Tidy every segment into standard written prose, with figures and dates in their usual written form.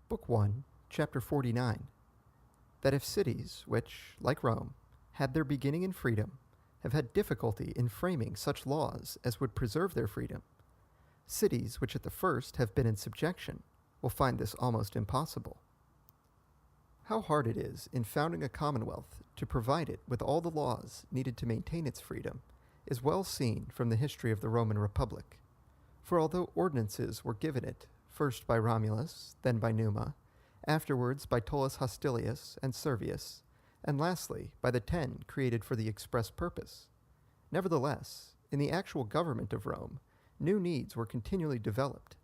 Book 1, Chapter 49. That if cities which, like Rome, had their beginning in freedom, have had difficulty in framing such laws as would preserve their freedom, cities which at the first have been in subjection will find this almost impossible. How hard it is in founding a commonwealth to provide it with all the laws needed to maintain its freedom is well seen from the history of the Roman Republic. For although ordinances were given it, first by Romulus, then by Numa, afterwards by Tullus Hostilius and Servius, and lastly by the 10 created for the express purpose, nevertheless, in the actual government of Rome, new needs were continually developed,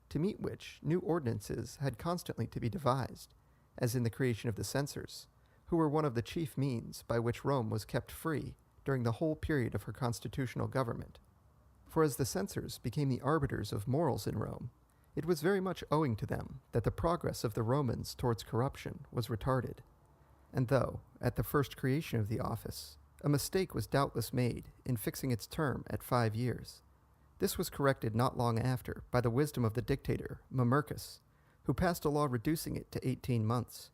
to meet which new ordinances had constantly to be devised, as in the creation of the censors, who were one of the chief means by which Rome was kept free during the whole period of her constitutional government. For as the censors became the arbiters of morals in Rome, it was very much owing to them that the progress of the Romans towards corruption was retarded. And though, at the first creation of the office, a mistake was doubtless made in fixing its term at 5 years, this was corrected not long after by the wisdom of the dictator, Mamercus, who passed a law reducing it to 18 months,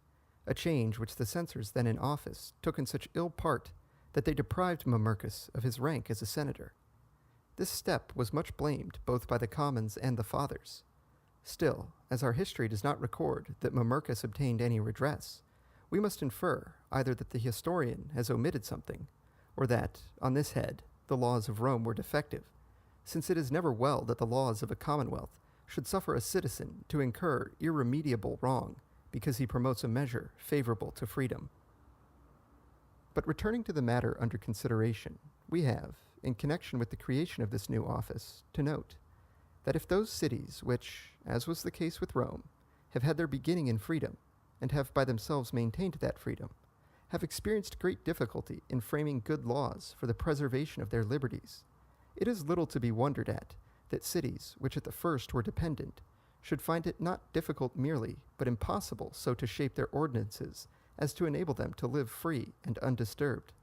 a change which the censors then in office took in such ill part that they deprived Mamercus of his rank as a senator. This step was much blamed both by the commons and the fathers. Still, as our history does not record that Mamercus obtained any redress, we must infer either that the historian has omitted something, or that, on this head, the laws of Rome were defective, since it is never well that the laws of a commonwealth should suffer a citizen to incur irremediable wrong because he promotes a measure favorable to freedom. But returning to the matter under consideration, we have, in connection with the creation of this new office, to note that if those cities which, as was the case with Rome, have had their beginning in freedom, and have by themselves maintained that freedom, have experienced great difficulty in framing good laws for the preservation of their liberties, it is little to be wondered at that cities which at the first were dependent should find it not difficult merely, but impossible so to shape their ordinances as to enable them to live free and undisturbed.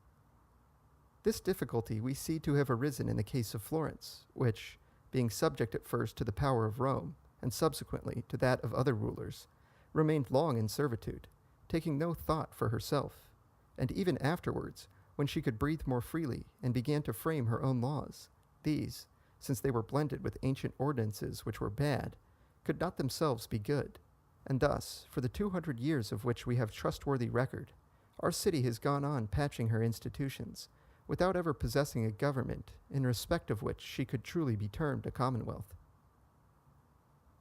This difficulty we see to have arisen in the case of Florence, which, being subject at first to the power of Rome, and subsequently to that of other rulers, remained long in servitude, taking no thought for herself, and even afterwards, when she could breathe more freely and began to frame her own laws, these, since they were blended with ancient ordinances which were bad, could not themselves be good, and thus, for the 200 years of which we have trustworthy record, our city has gone on patching her institutions, without ever possessing a government in respect of which she could truly be termed a commonwealth.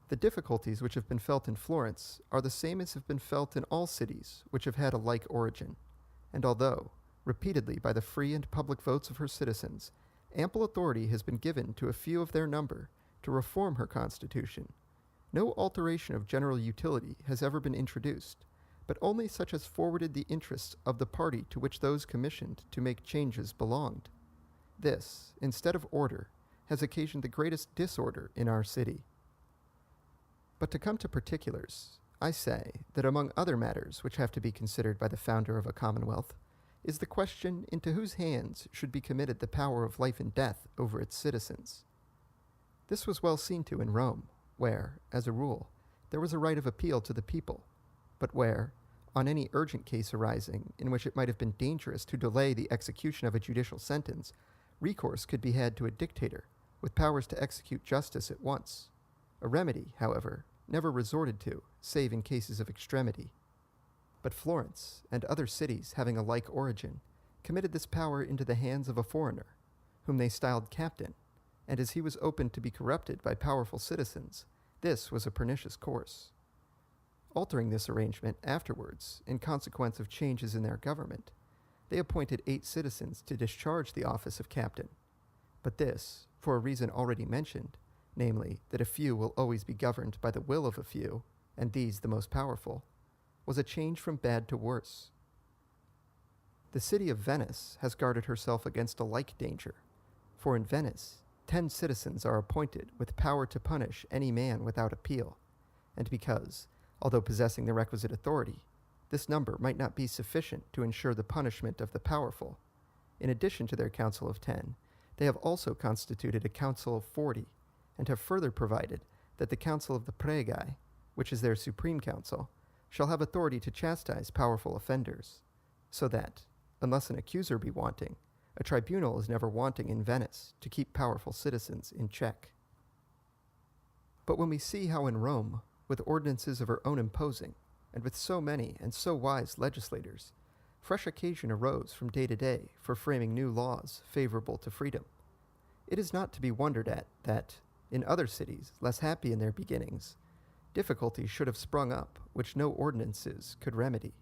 The difficulties which have been felt in Florence are the same as have been felt in all cities which have had a like origin, and although, repeatedly by the free and public votes of her citizens, ample authority has been given to a few of their number to reform her constitution, no alteration of general utility has ever been introduced, but only such as forwarded the interests of the party to which those commissioned to make changes belonged. This, instead of order, has occasioned the greatest disorder in our city. But to come to particulars, I say that among other matters which have to be considered by the founder of a commonwealth, is the question into whose hands should be committed the power of life and death over its citizens. This was well seen to in Rome, where, as a rule, there was a right of appeal to the people, but where, on any urgent case arising in which it might have been dangerous to delay the execution of a judicial sentence, recourse could be had to a dictator, with powers to execute justice at once, a remedy, however, never resorted to, save in cases of extremity. But Florence, and other cities having a like origin, committed this power into the hands of a foreigner, whom they styled captain, and as he was open to be corrupted by powerful citizens, this was a pernicious course. Altering this arrangement afterwards, in consequence of changes in their government, they appointed 8 citizens to discharge the office of captain. But this, for a reason already mentioned, namely, that a few will always be governed by the will of a few, and these the most powerful, was a change from bad to worse. The city of Venice has guarded herself against a like danger, for in Venice 10 citizens are appointed with power to punish any man without appeal, and because, although possessing the requisite authority, this number might not be sufficient to ensure the punishment of the powerful, in addition to their council of 10, they have also constituted a council of 40, and have further provided that the council of the Pregai, which is their supreme council, shall have authority to chastise powerful offenders, so that, unless an accuser be wanting, a tribunal is never wanting in Venice to keep powerful citizens in check. But when we see how in Rome, with ordinances of her own imposing, and with so many and so wise legislators, fresh occasion arose from day to day for framing new laws favorable to freedom, it is not to be wondered at that, in other cities less happy in their beginnings, difficulties should have sprung up which no ordinances could remedy.